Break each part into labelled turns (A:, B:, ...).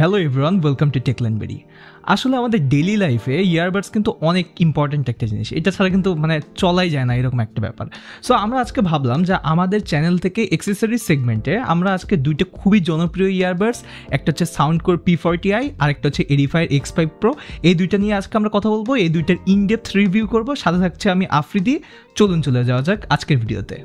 A: Hello everyone, welcome to Techlandberry. আসলে আমাদের daily লাইফে ইয়ারবাডস কিন্তু অনেক ইম্পর্ট্যান্ট একটা জিনিস, এটা ছাড়া কিন্তু চলাই যায় না এরকম একটা ব্যাপার। সো আমরা আজকে ভাবলাম যে আমাদের চ্যানেল থেকে অ্যাক্সেসরিজ সেগমেন্টে আমরা আজকে দুইটা খুবই জনপ্রিয় ইয়ারবাডস, একটা হচ্ছে সাউন্ডকোর P40i আর একটা হচ্ছে এডিফায়ার X5 Pro, এই দুইটা নিয়ে আজকে আমরা কথা বলবো, এই দুইটার ইনডেপথ রিভিউ করবো। সাথে থাকছে আমি আফ্রিদি। চলুন চলে যাওয়া যাক আজকের ভিডিওতে।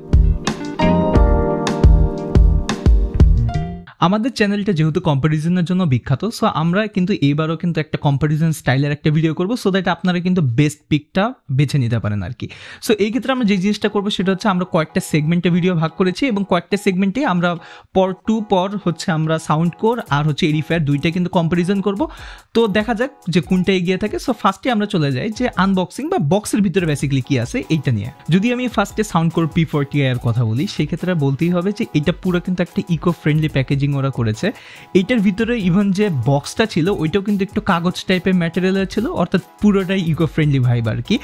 A: আমাদের চ্যানেলটা যেহেতু কম্পারিজনের জন্য বিখ্যাত, সো আমরা কিন্তু এইবারও কিন্তু একটা কম্পারিজন স্টাইলের একটা ভিডিও করবো, সো দ্যাট আপনারা কিন্তু বেস্ট পিকটা বেছে নিতে পারেন আর কি। সো এই ক্ষেত্রে আমরা যে জিনিসটা করবো সেটা হচ্ছে আমরা কয়েকটা সেগমেন্টে ভিডিও ভাগ করেছি এবং কয়েকটা সেগমেন্টে আমরা পর হচ্ছে আমরা সাউন্ডকোর আর হচ্ছে এডিফায়ার দুইটা কিন্তু কম্পারিজন করব। তো দেখা যাক যে কোনটা এগিয়ে থাকে। সো ফার্স্টে আমরা চলে যাই যে আনবক্সিং বা বক্সের ভিতরে বেসিক্যালি কি আছে এইটা নিয়ে। যদি আমি ফার্স্টে সাউন্ডকোর P40i এর কথা বলি, সেক্ষেত্রে বলতেই হবে যে এটা পুরো কিন্তু একটা ইকো ফ্রেন্ডলি প্যাকেজিং ওরা করেছে। এইটার ভিতরে ইভেন যে বক্সটা ছিল ওইটাও কিন্তু একটু কাগজ টাইপের ম্যাটেরিয়ালের ছিল, অর্থাৎ পুরোটাই ইকো ফ্রেন্ডলি ভাইব আর কি।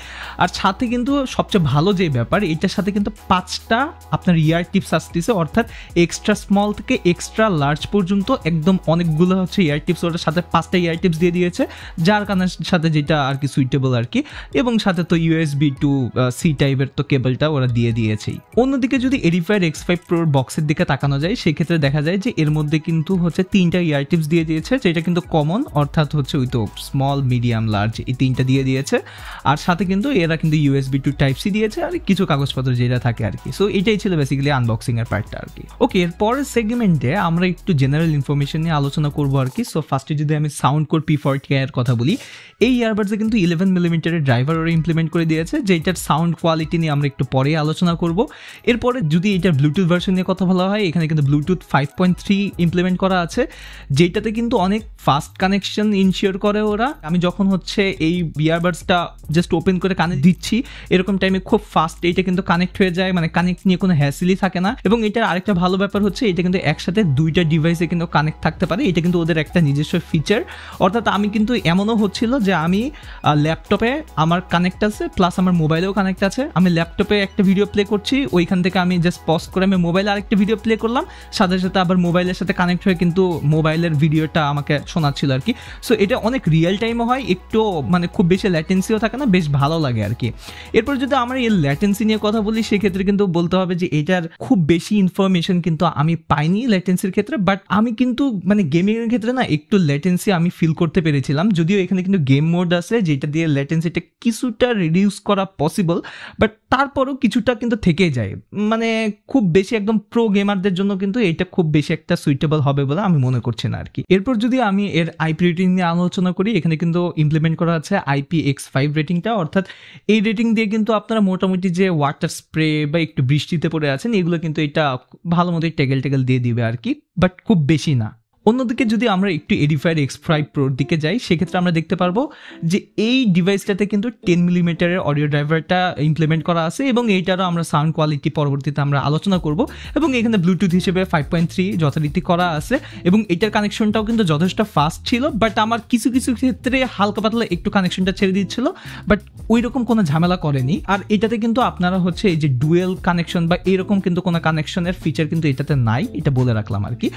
A: আর সাথে কিন্তু সবচেয়ে ভালো যে ব্যাপার, এটার সাথে কিন্তু 5টা আপনার ইয়ার টিপস আসতেছে, অর্থাৎ এক্সট্রা স্মল থেকে এক্সট্রা লার্জ পর্যন্ত একদম অনেকগুলো হচ্ছে ইয়ার টিপস, ওটার সাথে 5টা ইয়ার টিপস দিয়ে দিয়েছে, যার কানের সাথে যেটা আর কি সুইটেবল আর কি। এবং সাথে তো USB to C টাইপের তো কেবলটা ওরা দিয়ে দিয়েছেই। অন্যদিকে যদি এডিফায়ার X5 Pro বক্সের দিকে তাকানো যায়, সেক্ষেত্রে দেখা যায় যে এর মধ্যে কিন্তু হচ্ছে 3টা ইয়ার টিপস দিয়ে দিয়েছে, যেটা কিন্তু কমন, অর্থাৎ হচ্ছে ওই তো স্মল, মিডিয়াম, লার্জ এই 3টা দিয়ে দিয়েছে। আর সাথে কিন্তু এরা কিন্তু USB to Type-C দিয়েছে আর কিছু কাগজপত্র যেটা থাকে আর কি। সো এটাই ছিল বেসিক্যালি আনবক্সিং এর পার্টটা আর কি। ওকে, এর পরের সেগমেন্টে আমরা একটু জেনারেল ইনফরমেশন নিয়ে আলোচনা করবো আর কি। সো ফার্স্টে যদি আমি সাউন্ডকোর P40i এর কথা বলি, এই ইয়ারবাডসে কিন্তু 11mm ড্রাইভার ওরা ইমপ্লিমেন্ট করে দিয়েছে, যেটার সাউন্ড কোয়ালিটি নিয়ে আমরা একটু পরে আলোচনা করব। এরপরে যদি এটার ব্লুটুথ ভার্সন নিয়ে কথা বলা হয়, এখানে কিন্তু ব্লুটুথ 5.3 ইমপ্লিমেন্ট করা আছে, যেটাতে কিন্তু অনেক ফাস্ট কানেকশন ইনশিওর করে ওরা। আমি যখন হচ্ছে এই ইয়ারবাডসটা জাস্ট ওপেন করে কানে দিচ্ছি, এরকম টাইমে খুব ফাস্ট এইটা কিন্তু কানেক্ট হয়ে যায়, কানেক্ট নিয়ে কোনো হ্যাসেলই থাকে না। এবং এটার আরেকটা ভালো ব্যাপার হচ্ছে এটা কিন্তু একসাথে দুইটা ডিভাইসে কিন্তু কানেক্ট থাকতে পারে, এটা কিন্তু ওদের একটা নিজস্ব ফিচার। অর্থাৎ আমি কিন্তু এমনও হচ্ছিল যে আমি ল্যাপটপে আমার কানেক্ট আছে, প্লাস আমার মোবাইলেও কানেক্ট আছে। আমি ল্যাপটপে একটা ভিডিও প্লে করছি, ওইখান থেকে আমি জাস্ট পজ করে আমি মোবাইলে আরেকটা ভিডিও প্লে করলাম, সাথে সাথে আবার মোবাইলের সাথে কানেক্ট হয়ে কিন্তু মোবাইলের ভিডিওটা আমাকে শোনাচ্ছিল আর কি। সো এটা অনেক রিয়েল টাইমও হয়, একটু খুব বেশি ল্যাটেন্সিও থাকে না, বেশ ভালো লাগে আর কি। এরপর যদি আমরা এই ল্যাটেন্সি নিয়ে কথা বলি, সেক্ষেত্রে কিন্তু বলতে হবে যে এটার খুব বেশি ইনফরমেশন কিন্তু আমি পাইনি ল্যাটেন্সির ক্ষেত্রে, বাট আমি কিন্তু গেমিং এর ক্ষেত্রে না একটু ল্যাটেন্সি আমি ফিল করতে পেরেছিলাম। যদিও এখানে কিন্তু গেম মোড আছে যেটা দিয়ে ল্যাটেন্সিটা কিছুটা রিডিউস করা পসিবল, বাট তারপরও কিছুটা কিন্তু থেকে যায়। খুব বেশি একদম প্রো গেমারদের জন্য কিন্তু এটা খুব বেশি একটা সুইটেবল হবে বলে আমি মনে করছি না আর কি। এরপর যদি আমি এর IP রেটিং নিয়ে আলোচনা করি, এখানে কিন্তু ইমপ্লিমেন্ট করা আছে IPX5 রেটিংটা, অর্থাৎ এই রেটিং দিয়ে কিন্তু আপনারা মোটামুটি যে ওয়াটার স্প্রে বা একটু বৃষ্টিতে পড়ে আছেন, এগুলো কিন্তু এটা ভালো মতোই টেগেল দিয়ে দিবে আর কি, বাট খুব বেশি না। অন্যদিকে যদি আমরা একটু এডিফায়ার X5 Pro দিকে যাই, সেক্ষেত্রে আমরা দেখতে পারবো যে এই ডিভাইসটাতে কিন্তু 10mm অডিও ড্রাইভারটা ইমপ্লিমেন্ট করা আছে, এবং এইটারও আমরা সাউন্ড কোয়ালিটি পরবর্তীতে আমরা আলোচনা করব। এবং এখানে ব্লুটুথ হিসেবে 5.3 যথারীতি করা আছে, এবং এটার কানেকশনটাও কিন্তু যথেষ্ট ফাস্ট ছিল, বাট আমার কিছু ক্ষেত্রে হালকা পাতলা একটু কানেকশনটা ছেড়ে দিচ্ছিল, বাট ওই রকম কোনো ঝামেলা করেনি। আর এটাতে কিন্তু আপনারা হচ্ছে এই যে ডুয়েল কানেকশন বা এরকম কিন্তু কোনো কানেকশনের ফিচার কিন্তু এটাতে নাই, এটা বলে রাখলাম আর কি।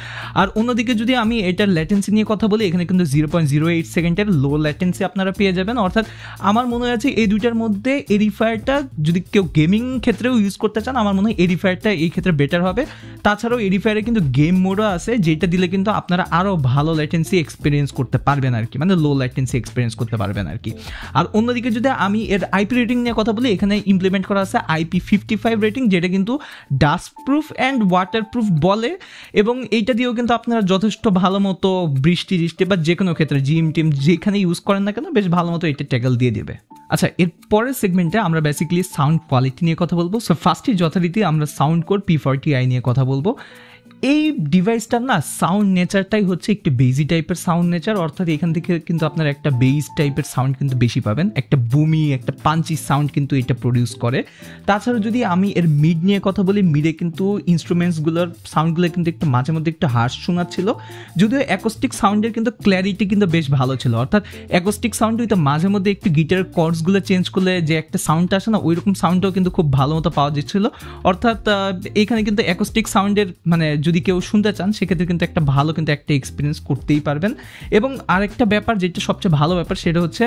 A: আর অন্যদিকে যদি আমি এটার ল্যাটেন্সি নিয়ে কথা বলি, এখানে কিন্তু 0.08 সেকেন্ডের লো ল্যাটেন্সি আপনারা পেয়ে যাবেন। অর্থাৎ আমার মনে আছে এই দুইটার মধ্যে এডিফায়ারটা যদি কেউ গেমিং ক্ষেত্রেও ইউজ করতে চান, আমার মনে হয় এডিফায়ারটা এই ক্ষেত্রে বেটার হবে। তাছাড়াও এডিফায়ারে কিন্তু গেম মোডও আছে, যেটা দিলে কিন্তু আপনারা আরও ভালো ল্যাটেন্সি এক্সপিরিয়েন্স করতে পারবেন আর কি, লো ল্যাটেন্সি এক্সপিরিয়েন্স করতে পারবেন আর কি। আর অন্যদিকে যদি আমি এর IP রেটিং নিয়ে কথা বলি, এখানে ইমপ্লিমেন্ট করা আছে IP55 রেটিং, যেটা কিন্তু dust proof and water proof বলে, এবং এইটা দিয়েও কিন্তু আপনারা যথেষ্ট ভালো মতো বৃষ্টি বা যে কোনো ক্ষেত্রে জিম টিম যেখানে ইউজ করেন না কেন, বেশ ভালো মতো এটা ট্যাগল দিয়ে দেবে। আচ্ছা, এর পরের সেগমেন্টে আমরা বেসিক্যালি সাউন্ড কোয়ালিটি নিয়ে কথা বলবো। সো ফার্স্টে যথারীতি আমরা সাউন্ডকোর P40i নিয়ে কথা বলবো। এই ডিভাইসটার না সাউন্ড নেচারটাই হচ্ছে একটু বেজি টাইপের সাউন্ড নেচার, অর্থাৎ এখান থেকে কিন্তু আপনার একটা বেজ টাইপের সাউন্ড কিন্তু বেশি পাবেন, একটা বুমি একটা পাঞ্চি সাউন্ড কিন্তু এটা প্রডিউস করে। তাছাড়া যদি আমি এর মিড নিয়ে কথা বলি, মিডে কিন্তু ইনস্ট্রুমেন্টসগুলোর সাউন্ডগুলো কিন্তু একটু মাঝে মধ্যে একটু হার্শ শোনাচ্ছিল, যদিও অ্যাকোস্টিক সাউন্ডের কিন্তু ক্ল্যারিটি কিন্তু বেশ ভালো ছিল। অর্থাৎ অ্যাকোস্টিক সাউন্ড হয়তো মাঝে মধ্যে একটু গিটারের কর্ডসগুলো চেঞ্জ করলে যে একটা সাউন্ডটা আসে না, ওইরকম সাউন্ডটাও কিন্তু খুব ভালো মতো পাওয়া যাচ্ছিল। অর্থাৎ এখানে কিন্তু অ্যাকোস্টিক সাউন্ডের যদি যদি কেউ শুনতে চান সেক্ষেত্রে কিন্তু একটা ভালো কিন্তু একটা এক্সপিরিয়েন্স করতেই পারবেন। এবং আরেকটা ব্যাপার যেটা সবচেয়ে ভালো ব্যাপার সেটা হচ্ছে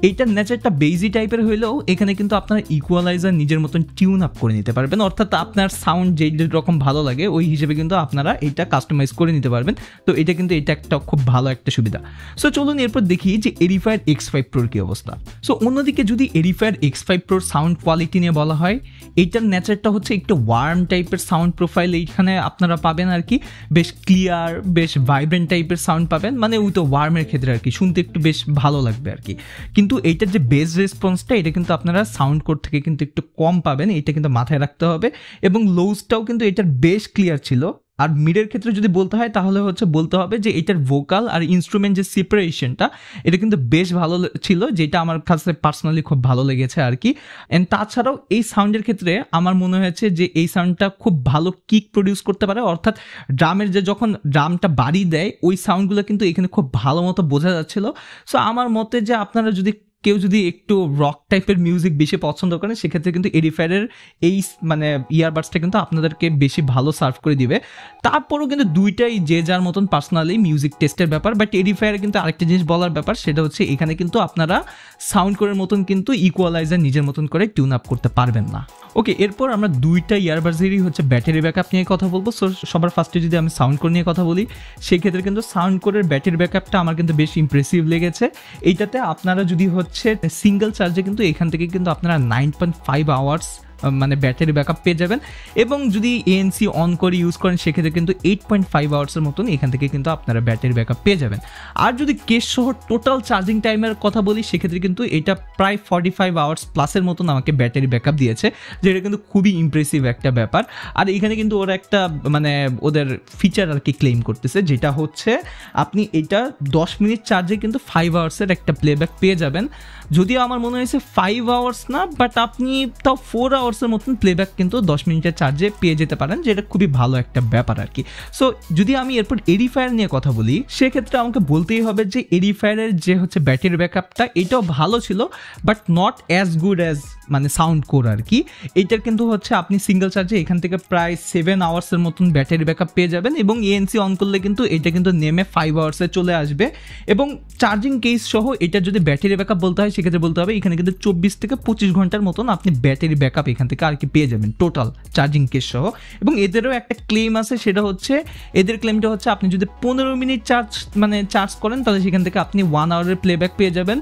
A: এইটার নেচারটা বেজি টাইপের হইলেও এখানে কিন্তু আপনার ইকুয়ালাইজার নিজের মতন টিউন আপ করে নিতে পারবেন, অর্থাৎ আপনার সাউন্ড যেই রকম ভালো লাগে ওই হিসেবে কিন্তু আপনারা এটা কাস্টমাইজ করে নিতে পারবেন। তো এটা কিন্তু এটা একটা খুব ভালো একটা সুবিধা। সো চলুন এরপর দেখি যে এডিফায়ার X5 Proর কী অবস্থা। সো অন্যদিকে যদি এডিফায়ার X5 Proর সাউন্ড কোয়ালিটি নিয়ে বলা হয়, এইটার নেচারটা হচ্ছে একটু ওয়ার্ম টাইপের সাউন্ড প্রোফাইল এইখানে আপনারা পাবেন আর কি, বেশ ক্লিয়ার বেশ ভাইব্রেন্ট টাইপের সাউন্ড পাবেন, মানে ওই তো ওয়ার্মের ক্ষেত্রে আর কি, শুনতে একটু বেশ ভালো লাগবে আর কি। কিন্তু এইটার যে বেস রেসপন্সটা এটা কিন্তু আপনারা সাউন্ড কোড থেকে কিন্তু একটু কম পাবেন, এটা কিন্তু মাথায় রাখতে হবে। এবং লোজটাও কিন্তু এটার বেশ ক্লিয়ার ছিল। আর মিডের ক্ষেত্রে যদি বলতে হয় তাহলে হচ্ছে বলতে হবে যে এটার ভোকাল আর ইনস্ট্রুমেন্ট যে সেপারেশনটা এটা কিন্তু বেশ ভালো ছিল, যেটা আমার কাছে পার্সোনালি খুব ভালো লেগেছে আর কি। অ্যান্ড তাছাড়াও এই সাউন্ডের ক্ষেত্রে আমার মনে হয়েছে যে এই সাউন্ডটা খুব ভালো কিক প্রডিউস করতে পারে, অর্থাৎ ড্রামের যে যখন ড্রামটা বাড়ি দেয় ওই সাউন্ডগুলো কিন্তু এখানে খুব ভালো মতো বোঝা যাচ্ছিল। সো আমার মতে যে আপনারা যদি কেউ যদি একটু রক টাইপের মিউজিক বেশি পছন্দ করেন সেক্ষেত্রে কিন্তু এডিফায়ারের এই মানে ইয়ারবাডসটা কিন্তু আপনাদেরকে বেশি ভালো সার্ভ করে দিবে। তারপরও কিন্তু দুইটাই যে যার মতন পার্সোনালি মিউজিক টেস্টের ব্যাপার। বাট এডিফায়ারে কিন্তু আরেকটা জিনিস বলার ব্যাপার সেটা হচ্ছে এখানে কিন্তু আপনারা সাউন্ড কোরের মতন কিন্তু ইকুয়ালাইজার নিজের মতন করে টিউন আপ করতে পারবেন না। ওকে, এরপর আমরা দুইটা ইয়ারবাডসেরই হচ্ছে ব্যাটারি ব্যাকআপ নিয়ে কথা বলবো। সো সবার ফার্স্টে যদি আমি সাউন্ড কোর নিয়ে কথা বলি সেক্ষেত্রে কিন্তু সাউন্ড কোরের ব্যাটারি ব্যাকআপটা আমার কিন্তু বেশ ইমপ্রেসিভ লেগেছে। এইটাতে আপনারা যদি হচ্ছে সিঙ্গেল চার্জে কিন্তু এখান থেকে কিন্তু আপনারা 9.5 আওয়ার্স মানে ব্যাটারি ব্যাকআপ পেয়ে যাবেন। এবং যদি ANC অন করে ইউজ করেন সেক্ষেত্রে কিন্তু 8.5 আওয়ার্সের মতন এখান থেকে কিন্তু আপনারা ব্যাটারি ব্যাকআপ পেয়ে যাবেন। আর যদি কেস সহ টোটাল চার্জিং টাইমের কথা বলি সেক্ষেত্রে কিন্তু এটা প্রায় 45 আওয়ার্স প্লাসের মতন আমাকে ব্যাটারি ব্যাকআপ দিয়েছে, যেটা কিন্তু খুবই ইমপ্রেসিভ একটা ব্যাপার। আর এখানে কিন্তু ওরা একটা মানে ওদের ফিচার আর কি ক্লেম করতেছে, যেটা হচ্ছে আপনি এটা 10 মিনিট চার্জে কিন্তু 5 আওয়ার্সের একটা প্লেব্যাক পেয়ে যাবেন। যদিও আমার মনে হয়েছে 5 আওয়ার্স না, বাট আপনি তাও 4 আওয়ার্সের মতন প্লেব্যাক কিন্তু 10 মিনিটের চার্জে পেয়ে যেতে পারেন, যেটা খুবই ভালো একটা ব্যাপার আর কি। সো যদি আমি এরপর এডিফায়ার নিয়ে কথা বলি সেক্ষেত্রে আমাকে বলতেই হবে যে এডিফায়ারের যে হচ্ছে ব্যাটারি ব্যাকআপটা এটাও ভালো ছিল, but not as good as মানে সাউন্ড কোর আর কি। এইটার কিন্তু হচ্ছে আপনি সিঙ্গেল চার্জে এখান থেকে প্রায় 7 আওয়ার্সের মতন ব্যাটারি ব্যাকআপ পেয়ে যাবেন। এবং ANC অন করলে কিন্তু এটা কিন্তু নেমে 5 আওয়ার্সে চলে আসবে। এবং চার্জিং কেস সহ এটার যদি ব্যাটারি ব্যাকআপ বলতে হয় সেক্ষেত্রে বলতে হবে এখানে কিন্তু 24 থেকে 25 ঘন্টার মতন আপনি ব্যাটারি ব্যাকআপ এখান থেকে আর কি পেয়ে যাবেন টোটাল চার্জিং কেস সহ। এবং এদেরও একটা ক্লেম আছে, সেটা হচ্ছে এদের ক্লেমটা হচ্ছে আপনি যদি 15 মিনিট চার্জ করেন তাহলে সেখান থেকে আপনি 1 আওয়ারের প্লেব্যাক পেয়ে যাবেন,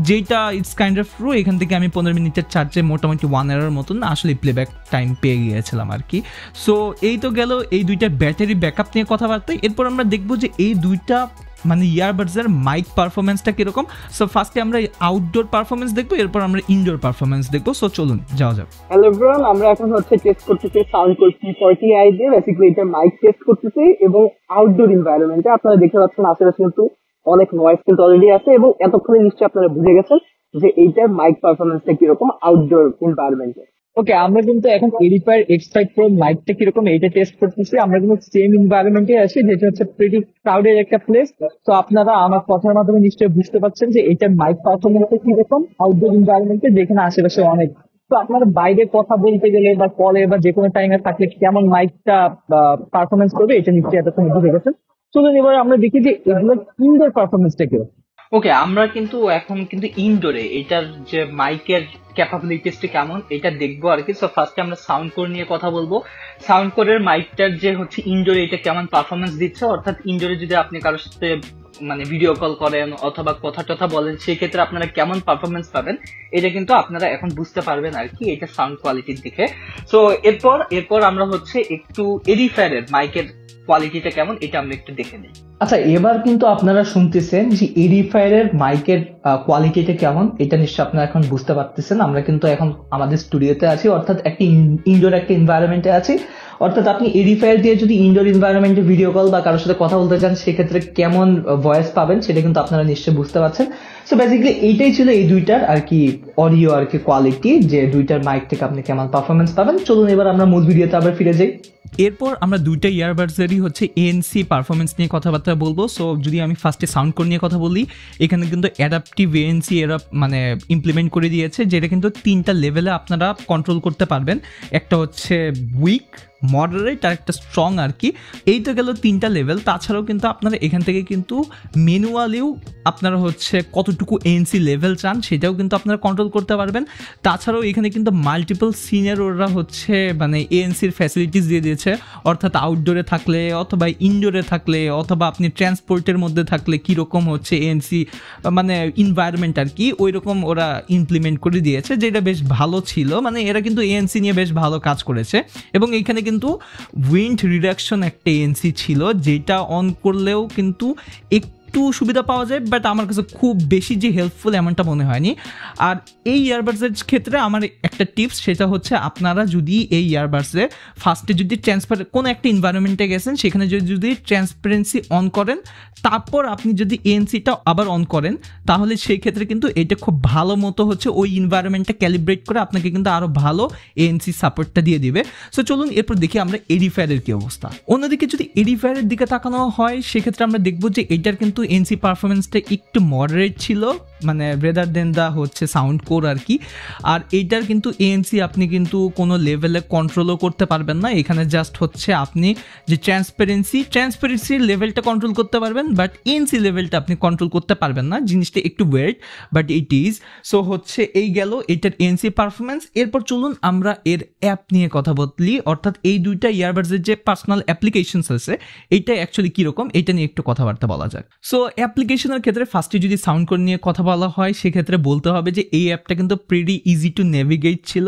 A: যেটা ইটস কাইন্ড অফ ট্রু। এখান থেকে আমি 15 মিনিটের চার্জে মোটামুটি 1 আওয়ারের মতন আসলে প্লেব্যাক টাইম পেয়ে গিয়েছিলাম আর কি। সো এই তো গেল এই দুইটার ব্যাটারি ব্যাকআপ নিয়ে কথাবার্তা। এরপর আমরা দেখবো যে এই দুইটা মানে ইয়ারবাডসের মাইক পারফরমেন্সটা কীরকম। সো ফার্স্টে আমরা আউটডোর পারফরমেন্স দেখবো, এরপর আমরা ইনডোর পারফরমেন্স দেখবো। সো চলুন যাওয়া যাক।
B: হ্যালো এভরিওয়ান, আমরা এখন হচ্ছে টেস্ট করতেছি সাউন্ড কোর P40i দিয়ে বেসিক্যালি এটা মাইক টেস্ট করতেছি। এবং আউটডোর এনভায়রনমেন্টে আপনারা দেখতে পাচ্ছেন আশেপাশে কিন্তু অনেক নয়েজ কিন্তু অলরেডি আছে, এবং এতক্ষণে নিশ্চয়ই আপনারা বুঝে গেছেন যে এইটার মাইক পারফরমেন্সটা কিরকম আউটডোর এনভায়রনমেন্টে। ওকে, আমরা কিন্তু এখন এডিফায়ার X5 Pro মাইকটা কিরকম এইটা টেস্ট করতেছি। আমরা কিন্তু সেম এনভায়রনমেন্টে আছি, যেটা হচ্ছে প্রিটি ক্রাউডেড একটা প্লেস। তো আপনারা আমার কথার মাধ্যমে নিশ্চয়ই বুঝতে পারছেন যে এটার মাইক পারফরমেন্সটা কিরকম আউটডোর এনভায়রনমেন্টে, যেখানে আশেপাশে অনেক। তো আপনারা বাইরে কথা বলতে গেলে বা কলে বা যে কোনো টাইমে থাকলে কেমন মাইকটা পারফরমেন্স করবে এটা নিশ্চয়ই এতক্ষণ বুঝে গেছেন। চলুন এবার আমরা দেখি যে এগুলোর ইনডোর পারফরমেন্সটা কিরকম।
A: ওকে, আমরা কিন্তু এখন কিন্তু ইনডোরে এটার যে মাইকের ক্যাপাবিলিটিসটা কেমন এটা দেখবো আর কি। সো ফার্স্টে আমরা সাউন্ড কোর নিয়ে কথা বলবো। সাউন্ড কোরের মাইকটার যে হচ্ছে ইনডোরে এটা কেমন পারফরমেন্স দিচ্ছে, অর্থাৎ ইনডোরে যদি আপনি কারোর সাথে মানে ভিডিও কল করেন অথবা কথা টথা বলেন সেই ক্ষেত্রে আপনারা কেমন পারফরমেন্স পাবেন এটা কিন্তু আপনারা এখন বুঝতে পারবেন আর কি এটা সাউন্ড কোয়ালিটির দিকে। সো এরপর আমরা হচ্ছে একটু এডিফায়ারের মাইকের কোয়ালিটিটা কেমন এটা আমরা একটু দেখে নিই। আচ্ছা, এবার কিন্তু আপনারা শুনতেছেন যে এডিফায়ারের মাইকের কোয়ালিটিটা কেমন, এটা নিশ্চয়ই আপনারা এখন বুঝতে পারতেছেন। আমরা কিন্তু এখন আমাদের স্টুডিওতে আছি, অর্থাৎ একটা ইনডোর একটা এনভায়রনমেন্টে আছি। অর্থাৎ আপনি এডিফায়ার দিয়ে যদি ইনডোর এনভায়রনমেন্টে ভিডিও কল বা কারোর সাথে কথা বলতে চান সেক্ষেত্রে কেমন ভয়েস পাবেন সেটা কিন্তু আপনারা নিশ্চয়ই বুঝতে পারছেন। সো বেসিক্যালি এইটাই ছিল এই দুইটার আর কি অডিও আর কি কোয়ালিটি, যে দুইটার মাইক থেকে আপনি কেমন পারফরমেন্স পাবেন। চলুন এবার আমরা মূল ভিডিওতে আবার ফিরে যাই। এরপর আমরা দুইটা ইয়ারবাডসেরই হচ্ছে ANC পারফরমেন্স নিয়ে কথাবার্তা বলবো। সো যদি আমি ফার্স্টে সাউন্ড কোর নিয়ে কথা বলি, এখানে কিন্তু অ্যাডাপটিভ ANC এরা মানে ইমপ্লিমেন্ট করে দিয়েছে, যেটা কিন্তু 3টা লেভেলে আপনারা কন্ট্রোল করতে পারবেন। একটা হচ্ছে উইক, মডারেট আর একটা স্ট্রং আর কি। এই তো গেল 3টা লেভেল। তাছাড়াও কিন্তু আপনারা এখান থেকে কিন্তু ম্যানুয়ালিও আপনারা হচ্ছে কতটুকু এএনসি লেভেল চান সেটাও কিন্তু আপনারা কন্ট্রোল করতে পারবেন। তাছাড়াও এখানে কিন্তু মাল্টিপল সিনিয়র ওরা হচ্ছে মানে এএনসির ফ্যাসিলিটিস দিয়ে দিয়েছে, অর্থাৎ আউটডোরে থাকলে অথবা ইনডোরে থাকলে অথবা আপনি ট্রান্সপোর্টের মধ্যে থাকলে কীরকম হচ্ছে এএনসি মানে ইনভায়রনমেন্ট আর কি, ওই রকম ওরা ইমপ্লিমেন্ট করে দিয়েছে, যেটা বেশ ভালো ছিল। মানে এরা কিন্তু এএনসি নিয়ে বেশ ভালো কাজ করেছে। এবং এইখানে কিন্তু উইন্ড রিডাকশন একটা এএনসি ছিল, যেটা অন করলেও কিন্তু একটু সুবিধা পাওয়া যায়, বাট আমার কাছে খুব বেশি যে হেল্পফুল এমনটা মনে হয়নি। আর এই ইয়ারবাডসের ক্ষেত্রে আমার একটা টিপস, সেটা হচ্ছে আপনারা যদি এই ইয়ারবাডসে ফার্স্টে যদি কোনো একটা এনভায়রনমেন্টে গেছেন, সেখানে যদি ট্রান্সপারেন্সি অন করেন, তারপর আপনি যদি এএনসিটা আবার অন করেন, তাহলে সেই ক্ষেত্রে কিন্তু এটা খুব ভালো মতো হচ্ছে ওই এনভায়রনমেন্টটা ক্যালিব্রেট করে আপনাকে কিন্তু আরও ভালো এএনসি সাপোর্টটা দিয়ে দিবে। সো চলুন এরপর দেখি আমরা এডিফায়ারের কী অবস্থা। অন্যদিকে যদি এডিফায়ারের দিকে তাকানো হয়, সেক্ষেত্রে আমরা দেখবো যে এটার কিন্তু এনসি পারফরমেন্সটা একটু মডারেট ছিল, মানে রেদার দেন দা হচ্ছে সাউন্ড কোর আর কি। আর এইটার কিন্তু এএনসি আপনি কিন্তু কোনো লেভেলে কন্ট্রোলও করতে পারবেন না। এখানে জাস্ট হচ্ছে আপনি যে ট্রান্সপারেন্সির লেভেলটা কন্ট্রোল করতে পারবেন, বাট এএনসি লেভেলটা আপনি কন্ট্রোল করতে পারবেন না। জিনিসটা একটু ওয়ের্ড, বাট ইট ইজ। সো হচ্ছে এই গেল এটার এএনসি পারফরমেন্স। এরপর চলুন আমরা এর অ্যাপ নিয়ে কথা বলি, অর্থাৎ এই দুইটা ইয়ারবাডসের যে পার্সোনাল অ্যাপ্লিকেশনস আছে এইটা অ্যাকচুয়ালি কীরকম এটা নিয়ে একটু কথাবার্তা বলা যাক। সো অ্যাপ্লিকেশনের ক্ষেত্রে ফার্স্টে যদি সাউন্ড কোর নিয়ে কথা বলা হয়, সেক্ষেত্রে বলতে হবে যে এই অ্যাপটা কিন্তু প্রিটি ইজি টু নেভিগেট ছিল।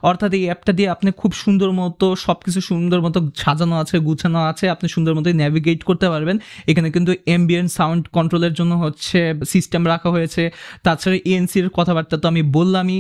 A: অর্থাৎ এই অ্যাপটা দিয়ে আপনি খুব সুন্দর মতো সব কিছু সুন্দর মতো সাজানো আছে, গুছানো আছে, আপনি সুন্দর মতো নেভিগেট করতে পারবেন। এখানে কিন্তু অ্যাম্বিয়েন্ট সাউন্ড কন্ট্রোলের জন্য হচ্ছে সিস্টেম রাখা হয়েছে। তাছাড়া এএনসির কথাবার্তা তো আমি বললামই।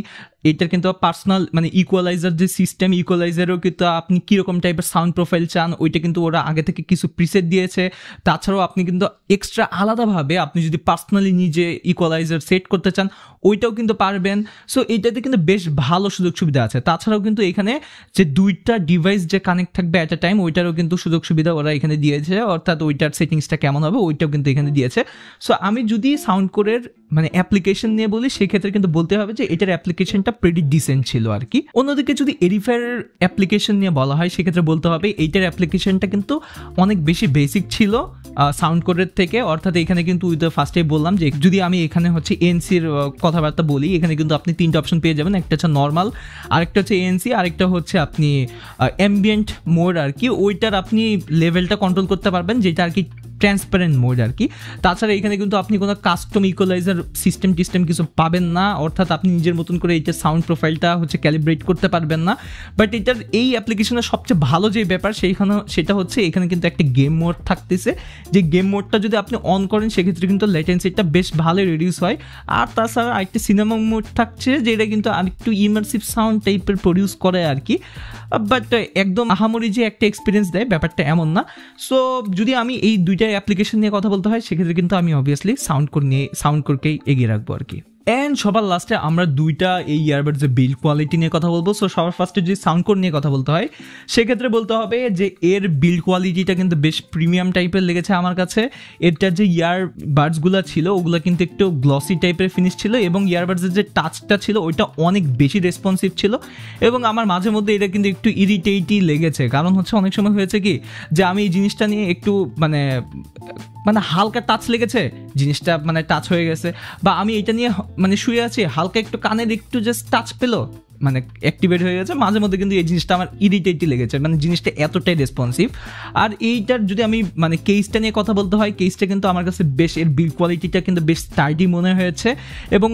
A: এটার কিন্তু পার্সোনাল মানে ইকুয়ালাইজার যে সিস্টেম, ইকুয়ালাইজারও কিন্তু আপনি কীরকম টাইপের সাউন্ড প্রোফাইল চান ওইটা কিন্তু ওরা আগে থেকে কিছু প্রিসেট দিয়েছে। তাছাড়াও আপনি কিন্তু এক্সট্রা আলাদাভাবে আপনি যদি পার্সোনালি নিজে ইকুয়ালাইজার সেট করতে চান ওইটাও কিন্তু পারবেন। সো এইটাতে কিন্তু বেশ ভালো সুযোগ সুবিধা আছে। তাছাড়াও কিন্তু এখানে যে দুইটা ডিভাইস যে কানেক্ট থাকবে অ্যাট এ টাইম, ওইটারও কিন্তু সুযোগ সুবিধা ওরা এখানে দিয়েছে, অর্থাৎ ওইটার সেটিংসটা কেমন হবে ওইটাও কিন্তু এখানে দিয়েছে। সো আমি যদি সাউন্ড কোরের মানে অ্যাপ্লিকেশন নিয়ে বলি, সেক্ষেত্রে কিন্তু বলতে হবে যে এটার অ্যাপ্লিকেশনটা প্রিটি ডিসেন্ট ছিল আর কি। অন্যদিকে যদি এডিফায়ারের অ্যাপ্লিকেশন নিয়ে বলা হয়, সেক্ষেত্রে বলতে হবে এইটার অ্যাপ্লিকেশনটা কিন্তু অনেক বেশি বেসিক ছিল সাউন্ড কোরের থেকে। অর্থাৎ এখানে কিন্তু ফার্স্টেই বললাম যে যদি আমি এখানে হচ্ছে এএনসির কথাবার্তা বলি, এখানে কিন্তু আপনি 3টা অপশন পেয়ে যাবেন। একটা হচ্ছে নর্মাল, আরেকটা হচ্ছে এএনসি, আরেকটা হচ্ছে আপনি অ্যাম্বিয়েন্ট মোড আর কি। ওইটার আপনি লেভেলটা কন্ট্রোল করতে পারবেন, যেটা আর কি ট্রান্সপারেন্ট মোড আর কি। তাছাড়া এখানে কিন্তু আপনি কোনো কাস্টম ইকুয়ালাইজার সিস্টেম কিছু পাবেন না, অর্থাৎ আপনি নিজের মতন করে এইটার সাউন্ড প্রোফাইলটা হচ্ছে ক্যালিব্রেট করতে পারবেন না। বাট এটার এই অ্যাপ্লিকেশনের সবচেয়ে ভালো যে ব্যাপার সেটা হচ্ছে এখানে কিন্তু একটা গেম মোড থাকতেছে, যে গেম মোডটা যদি আপনি অন করেন সেক্ষেত্রে কিন্তু লেটেন্সিটা বেশ ভালো রিডিউস হয়। আর তাছাড়া আরেকটা সিনেমা মোড থাকছে, যেটা কিন্তু আরেকটু ইমার্সিভ সাউন্ড টাইপের প্রডিউস করে আর কি। বাট একদম আহামরি যে একটা এক্সপিরিয়েন্স দেয় ব্যাপারটা এমন না। সো যদি আমি এই দুইটা অ্যাপ্লিকেশন নিয়ে কথা বলতে হয়, সেক্ষেত্রে কিন্তু আমি অবভিয়াসলি সাউন্ড কোরকেই এগিয়ে রাখবো আর কি। অ্যান্ড সবার লাস্টে আমরা দুইটা এই ইয়ারবাডসের বিল্ড কোয়ালিটি নিয়ে কথা বলবো। সো সবার ফার্স্টে যদি সাউন্ড কোর নিয়ে কথা বলতে হয়, সেক্ষেত্রে বলতে হবে যে এর বিল্ড কোয়ালিটিটা কিন্তু বেশ প্রিমিয়াম টাইপের লেগেছে আমার কাছে। এটার যে ইয়ারবাডসগুলো ছিল ওগুলো কিন্তু একটু গ্লসি টাইপের ফিনিশ ছিল, এবং ইয়ারবাডসের যে টাচটা ছিল ওইটা অনেক বেশি রেসপন্সিভ ছিল। এবং আমার মাঝে মধ্যে এটা কিন্তু একটু ইরিটেটই লেগেছে, কারণ হচ্ছে অনেক সময় হয়েছে কি যে আমি এই জিনিসটা নিয়ে একটু মানে হালকা টাচ লেগেছে, জিনিসটা মানে টাচ হয়ে গেছে, বা আমি এটা নিয়ে মানে শুয়ে আছি, হালকা একটু কানের একটু জাস্ট টাচ পেলো, মানে অ্যাক্টিভেট হয়ে গেছে। মাঝে মধ্যে কিন্তু এই জিনিসটা আমার ইরিটেটই লেগেছে, মানে জিনিসটা এতটাই রেসপন্সিভ। আর এইটার যদি আমি মানে কেসটা নিয়ে কথা বলতে হয়, কেসটা কিন্তু আমার কাছে বেশ, এর বিল্ড কোয়ালিটিটা কিন্তু বেশ স্টার্ডি মনে হয়েছে। এবং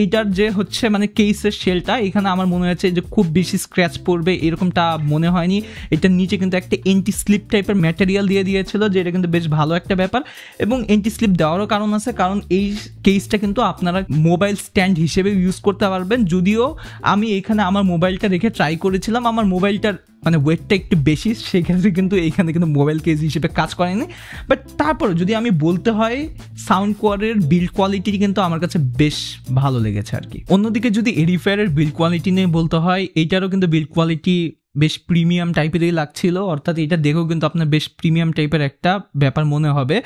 A: এইটার যে হচ্ছে মানে কেসের শেলটা, এখানে আমার মনে হয়েছে যে খুব বেশি স্ক্র্যাচ পড়বে এরকমটা মনে হয়নি। এটার নিচে কিন্তু একটা এন্টি স্লিপ টাইপের ম্যাটেরিয়াল দিয়ে দিয়েছিল, যেটা কিন্তু বেশ ভালো একটা ব্যাপার। এবং এন্টি স্লিপ দেওয়ারও কারণ আছে, কারণ এই কেসটা কিন্তু আপনারা মোবাইল স্ট্যান্ড হিসেবে ইউজ করতে পারবেন। যদিও আমি এখানে আমার মোবাইলটা রেখে ট্রাই করেছিলাম, আমার মোবাইলটার মানে ওয়েটটা একটু বেশি, সেক্ষেত্রে কিন্তু এইখানে কিন্তু মোবাইল কেস হিসেবে কাজ করেনি। বাট তারপরে যদি আমি বলতে হয়, সাউন্ড কোরের বিল্ড কোয়ালিটি কিন্তু আমার কাছে বেশ ভালো লেগেছে আর কি। অন্যদিকে যদি এডিফায়ারের বিল্ড কোয়ালিটি নিয়ে বলতে হয়, এইটারও কিন্তু বিল্ড কোয়ালিটি বেশ প্রিমিয়াম টাইপেরই লাগছিল, অর্থাৎ এটা দেখেও কিন্তু আপনার বেশ প্রিমিয়াম টাইপের একটা ব্যাপার মনে হবে।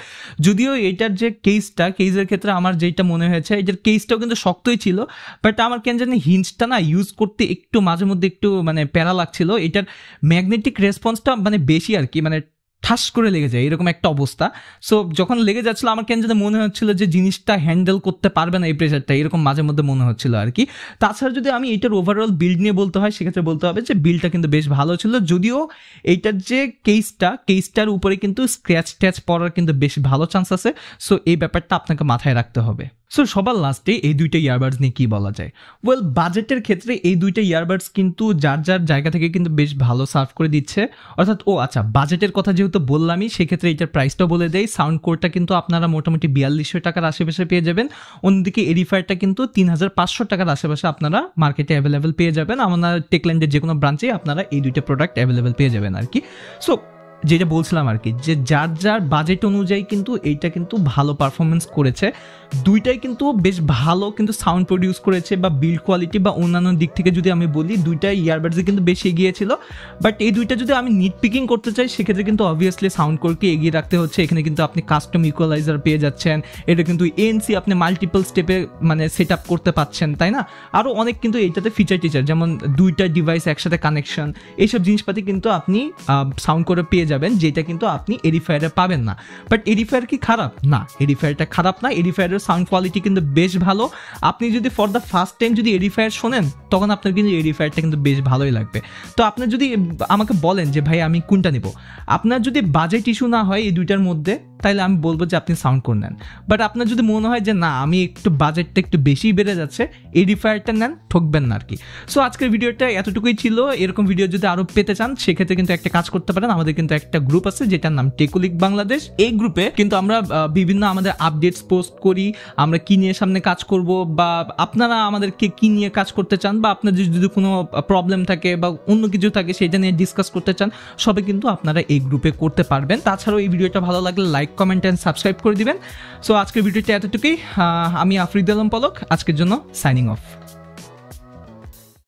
A: যদিও এটার যে কেসের ক্ষেত্রে আমার যেটা মনে হয়েছে, এটার কেসটাও কিন্তু শক্তই ছিল, বাট আমার কেন জানি হিঞ্জটা না ইউজ করতে একটু মাঝে মধ্যে একটু মানে প্যারা লাগছিল। এটার ম্যাগনেটিক রেসপন্সটা মানে বেশি আর কি, মানে ঠাস করে লেগে যায় এরকম একটা অবস্থা। সো যখন লেগে যাচ্ছিল আমার কেন যেন মনে হচ্ছিল যে জিনিসটা হ্যান্ডেল করতে পারবে না এই প্রেশারটা, এরকম মাঝে মধ্যে মনে হচ্ছিল আর কি। তাছাড়া যদি আমি এটার ওভারঅল বিল্ড নিয়ে বলতে হয়, সেক্ষেত্রে বলতে হবে যে বিল্ডটা কিন্তু বেশ ভালো ছিল। যদিও এইটার যে কেসটার উপরে কিন্তু স্ক্র্যাচ ট্যাচ পড়ার কিন্তু বেশ ভালো চান্স আছে। সো এই ব্যাপারটা আপনাকে মাথায় রাখতে হবে। সো সবার লাস্টে এই দুইটা ইয়ারবাডস নিয়ে কী বলা যায়? ওয়েল, বাজেটের ক্ষেত্রে এই দুইটা ইয়ারবাডস কিন্তু যার যার জায়গা থেকে কিন্তু বেশ ভালো সার্ভ করে দিচ্ছে। অর্থাৎ আচ্ছা, বাজেটের কথা যেহেতু বললামই, সেক্ষেত্রে এটার প্রাইসটাও বলে দেয়। সাউন্ড কোরটা কিন্তু আপনারা মোটামুটি 4200 টাকার আশেপাশে পেয়ে যাবেন। অন্যদিকে এডিফায়ারটা কিন্তু 3500 টাকার আশেপাশে আপনারা মার্কেটে অ্যাভেলেবেল পেয়ে যাবেন। আমাদের টেকল্যান্ডের যে কোনো ব্রাঞ্চে আপনারা এই দুইটা প্রোডাক্ট অ্যাভেলেবেল পেয়ে যাবেন আর কি। সো যেটা বলছিলাম আর কি, যে যার যার বাজেট অনুযায়ী কিন্তু এইটা কিন্তু ভালো পারফরমেন্স করেছে। দুইটাই কিন্তু বেশ ভালো কিন্তু সাউন্ড প্রডিউস করেছে, বা বিল্ড কোয়ালিটি বা অন্যান্য দিক থেকে যদি আমি বলি, দুইটাই ইয়ারবাডসে কিন্তু বেশি এগিয়েছিল। বাট এই দুইটা যদি আমি নিট পিকিং করতে চাই, সেক্ষেত্রে কিন্তু অবভিয়াসলি সাউন্ড কোরকে এগিয়ে রাখতে হচ্ছে। এখানে কিন্তু আপনি কাস্টম ইকুয়ালাইজার পেয়ে যাচ্ছেন, এটা কিন্তু এএনসি আপনি মাল্টিপল স্টেপে মানে সেট আপ করতে পাচ্ছেন, তাই না? আরও অনেক কিন্তু এইটাতে ফিচার যেমন দুইটা ডিভাইস একসাথে কানেকশন, এইসব জিনিসপাতি কিন্তু আপনি সাউন্ড করে পেয়ে যাবেন, যেটা কিন্তু আপনি এডিফায়ারে পাবেন না। বাট এডিফায়ার কি খারাপ? না, এডিফায়ারটা খারাপ না। এডিফায়ারের সাউন্ড কোয়ালিটি কিন্তু বেশ ভালো। আপনি যদি ফর দ্য ফার্স্ট টাইম যদি এডিফায়ার শোনেন, তখন আপনার কিন্তু এডিফায়ারটা কিন্তু বেশ ভালোই লাগবে। তো আপনার যদি আমাকে বলেন যে ভাই আমি কোনটা নেব, আপনার যদি বাজেট ইস্যু না হয় এই দুইটার মধ্যে, তাহলে আমি বলবো যে আপনি সাউন্ড কোর নেন। বাট আপনার যদি মনে হয় যে না, আমি একটু বাজেটটা একটু বেশি বেড়ে যাচ্ছে, এডিফায়ারটা নেন, ঠকবেন না আর কি। সো আজকের ভিডিওটা এতটুকুই ছিল। এরকম ভিডিও যদি আরও পেতে চান, সেক্ষেত্রে কিন্তু একটা কাজ করতে পারেন। আমাদের কিন্তু একটা গ্রুপ আছে যেটার নাম টেকুলিক বাংলাদেশ। এই গ্রুপে কিন্তু আমরা বিভিন্ন আমাদের আপডেটস পোস্ট করি, আমরা কি নিয়ে সামনে কাজ করব, বা আপনারা আমাদেরকে কি নিয়ে কাজ করতে চান, বা আপনাদের যদি কোনো প্রবলেম থাকে বা অন্য কিছু থাকে সেটা নিয়ে ডিসকাস করতে চান, সবে কিন্তু আপনারা এই গ্রুপে করতে পারবেন। তাছাড়াও এই ভিডিওটা ভালো লাগলে লাইক, কমেন্ট অ্যান্ড সাবস্ক্রাইব করে দিবেন। সো আজকের ভিডিওটা এতটুকুই। আমি আফরিদ আলম পলক, আজকের জন্য সাইনিং অফ।